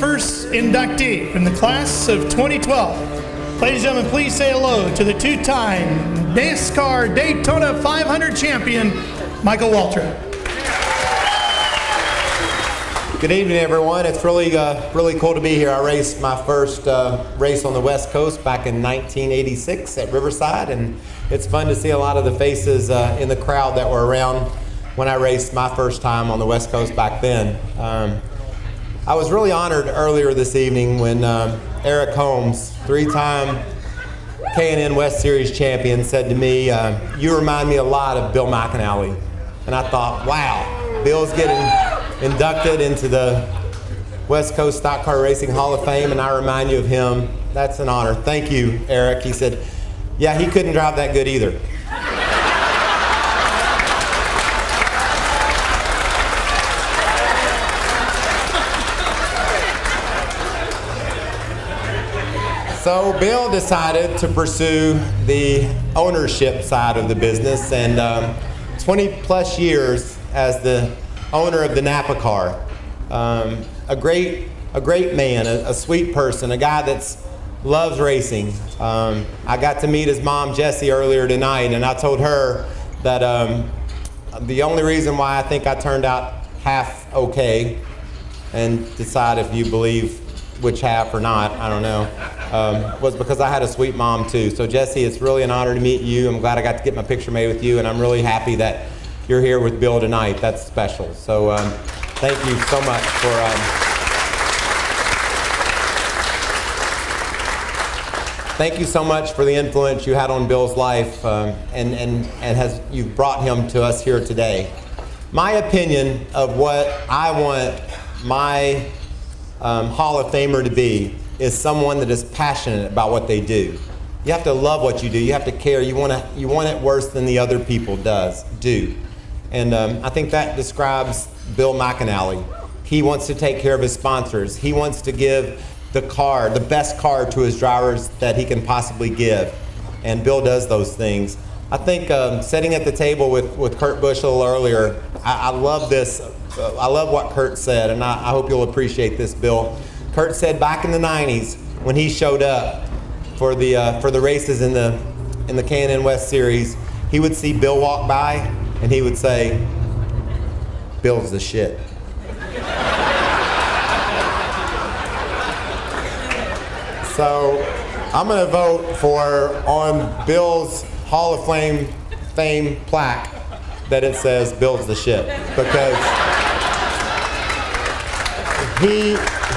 first inductee from the class of 2012. Ladies and gentlemen, please say hello to the two-time NASCAR Daytona 500 champion, Michael Waltrip. Good evening, everyone. It's really cool to be here. I raced my first race on the West Coast back in 1986 at Riverside, and it's fun to see a lot of the faces in the crowd that were around when I raced my first time on the West Coast back then. I was really honored earlier this evening when Eric Holmes, three-time K&N West Series champion, said to me, "You remind me a lot of Bill McAnally." And I thought, wow, Bill's getting inducted into the West Coast Stock Car Racing Hall of Fame, and I remind you of him. That's an honor. Thank you, Eric. He said, yeah, he couldn't drive that good either. So Bill decided to pursue the ownership side of the business, and 20 plus years as the owner of the Napa car. A great man, a sweet person, a guy that loves racing. I got to meet his mom, Jessie, earlier tonight, and I told her that the only reason why I think I turned out half okay, and decide if you believe which half or not, I don't know, was because I had a sweet mom too. So Jessie, it's really an honor to meet you. I'm glad I got to get my picture made with you, and I'm really happy that you're here with Bill tonight. That's special. So thank you so much for thank you so much for the influence you had on Bill's life, and you've brought him to us here today. My opinion of what I want my Hall of Famer to be is someone that is passionate about what they do. You have to love what you do. You have to care. You want it worse than the other people do. And I think that describes Bill McAnally. He wants to take care of his sponsors. He wants to give the best car to his drivers that he can possibly give. And Bill does those things. I think sitting at the table with Kurt Busch a little earlier, I love this. I love what Kurt said, and I hope you'll appreciate this, Bill. Kurt said back in the 90s when he showed up for the races in the K&N West Series, he would see Bill walk by, and he would say, "Bill's the shit." So I'm going to vote on Bill's Hall of Fame plaque that it says "Bill's the shit," because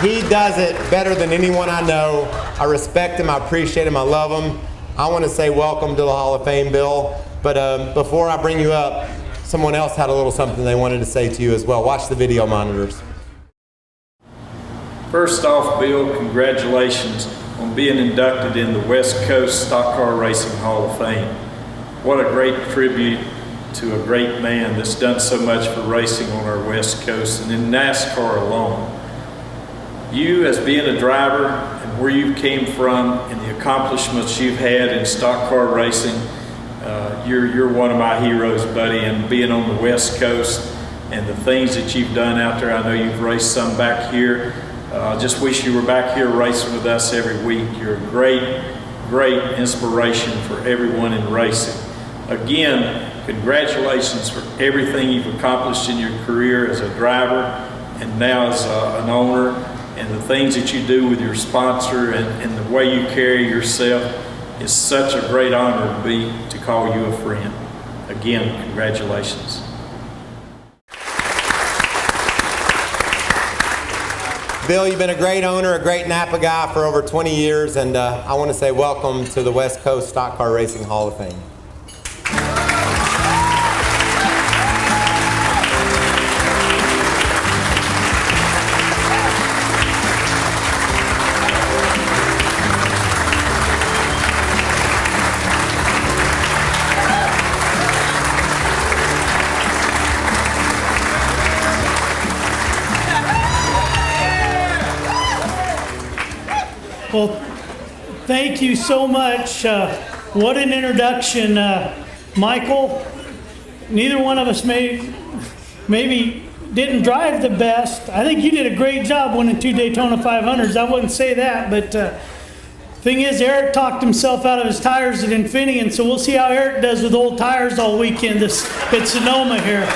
he does it better than anyone I know. I respect him, I appreciate him, I love him. I want to say welcome to the Hall of Fame, Bill. But before I bring you up, someone else had a little something they wanted to say to you as well. Watch the video monitors. First off, Bill, congratulations on being inducted in the West Coast Stock Car Racing Hall of Fame. What a great tribute to a great man that's done so much for racing on our West Coast and in NASCAR alone. You, as being a driver and where you came from and the accomplishments you've had in stock car racing, you're one of my heroes, buddy, and being on the West Coast and the things that you've done out there. I know you've raced some back here. I just wish you were back here racing with us every week. You're a great inspiration for everyone in racing. Again, congratulations for everything you've accomplished in your career as a driver and now as an owner, and the things that you do with your sponsor and the way you carry yourself. It's such a great honor to call you a friend. Again, congratulations. Bill, you've been a great owner, a great Napa guy for over 20 years, and I want to say welcome to the West Coast Stock Car Racing Hall of Fame. Well, thank you so much. What an introduction. Michael, neither one of us maybe didn't drive the best. I think you did a great job winning 2 Daytona 500s. I wouldn't say that, but thing is, Eric talked himself out of his tires at Infineon, so we'll see how Eric does with old tires all weekend at Sonoma here.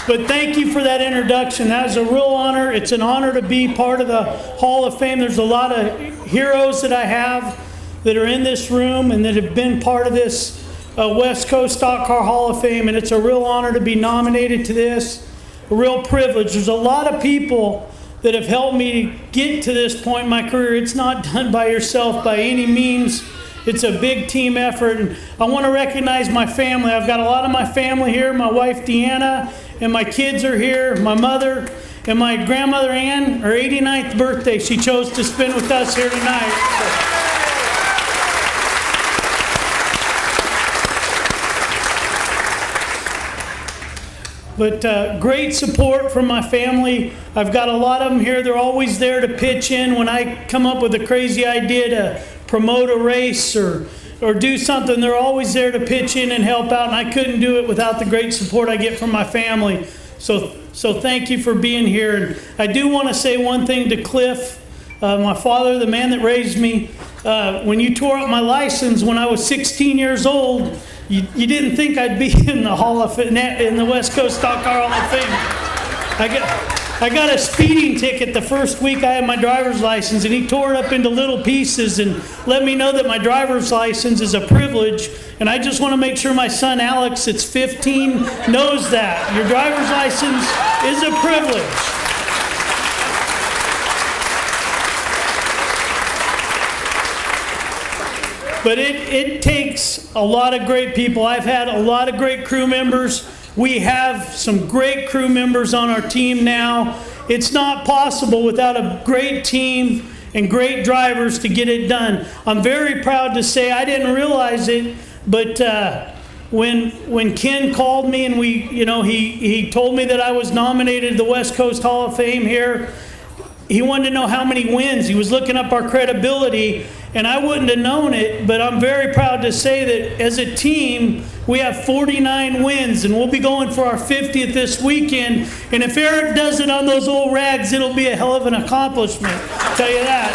But thank you for that introduction. That was a real honor. It's an honor to be part of the Hall of Fame. There's a lot of heroes that I have that are in this room and that have been part of this West Coast Stock Car Hall of Fame, and it's a real honor to be nominated to this. A real privilege. There's a lot of people that have helped me to get to this point in my career. It's not done by yourself by any means. It's a big team effort, and I want to recognize my family. I've got a lot of my family here. My wife Deanna and my kids are here. My mother and my grandmother Ann, her 89th birthday, she chose to spend with us here tonight. But great support from my family. I've got a lot of them here. They're always there to pitch in when I come up with a crazy idea to promote a race or do something. They're always there to pitch in and help out, and I couldn't do it without the great support I get from my family. So thank you for being here. And I do want to say one thing to Cliff, my father, the man that raised me. When you tore up my license when I was 16 years old, you didn't think I'd be in the Hall of Fame, in the West Coast Stock Car Hall of Fame. I got a speeding ticket the first week I had my driver's license, and he tore it up into little pieces and let me know that my driver's license is a privilege. And I just want to make sure my son Alex, that's 15, knows that. Your driver's license is a privilege. But it takes a lot of great people. I've had a lot of great crew members. We have some great crew members on our team now. It's not possible without a great team and great drivers to get it done. I'm very proud to say, I didn't realize it, but when Ken called me and he told me that I was nominated to the West Coast Hall of Fame here, he wanted to know how many wins. He was looking up our credibility, and I wouldn't have known it, but I'm very proud to say that as a team, we have 49 wins, and we'll be going for our 50th this weekend. And if Eric does it on those old rags, it'll be a hell of an accomplishment, I'll tell you that.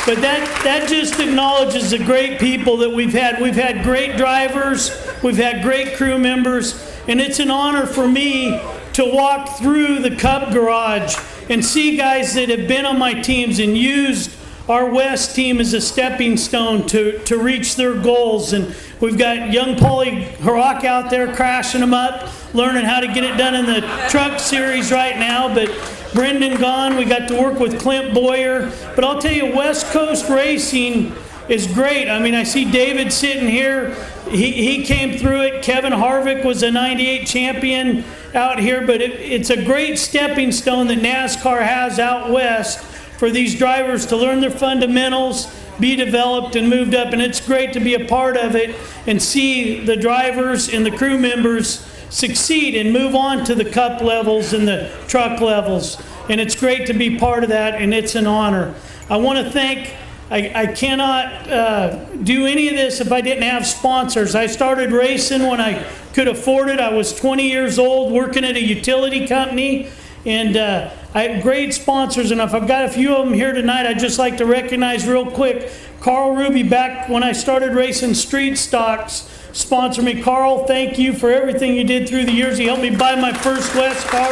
But that just acknowledges the great people that we've had. We've had great drivers, we've had great crew members, and it's an honor for me to walk through the Cup garage and see guys that have been on my teams and used our West team as a stepping stone to reach their goals. And we've got young Paulie Harak out there crashing them up, learning how to get it done in the truck series right now. But Brendan gone, we got to work with Clint Boyer. But I'll tell you, West Coast racing is great. I mean, I see David sitting here. He came through it. Kevin Harvick was a 98 champion out here, but it's a great stepping stone that NASCAR has out west for these drivers to learn their fundamentals, be developed and moved up, and it's great to be a part of it and see the drivers and the crew members succeed and move on to the Cup levels and the truck levels, and it's great to be part of that, and it's an honor. I want to thank I cannot do any of this if I didn't have sponsors. I started racing when I could afford it. I was 20 years old working at a utility company, and I had great sponsors. And if I've got a few of them here tonight, I'd just like to recognize real quick Carl Ruby. Back when I started racing street stocks, sponsored me. Carl, thank you for everything you did through the years. He helped me buy my first West car.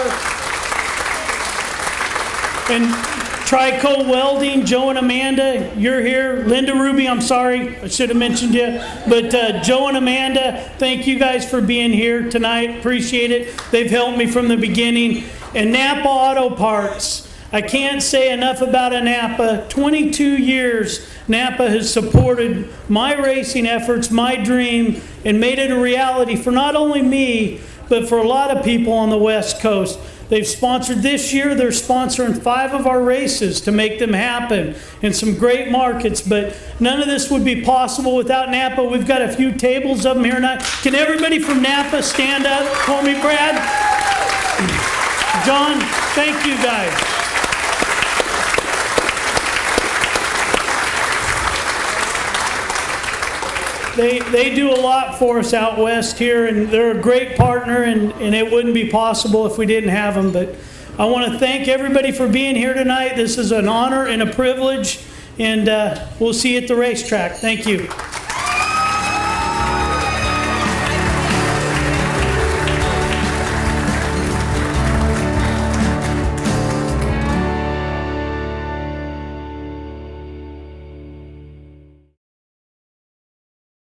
And Trico Welding, Joe and Amanda, you're here. Linda Ruby, I'm sorry, I should have mentioned you. But Joe and Amanda, thank you guys for being here tonight. Appreciate it. They've helped me from the beginning. And Napa Auto Parts, I can't say enough about a Napa. 22 years, Napa has supported my racing efforts, my dream, and made it a reality for not only me, but for a lot of people on the West Coast. They've sponsored this year. They're sponsoring 5 of our races to make them happen in some great markets. But none of this would be possible without Napa. We've got a few tables of them here tonight. Can everybody from Napa stand up for me, Brad? John, thank you guys. They do a lot for us out west here, and they're a great partner, and it wouldn't be possible if we didn't have them. But I want to thank everybody for being here tonight. This is an honor and a privilege, and we'll see you at the racetrack. Thank you.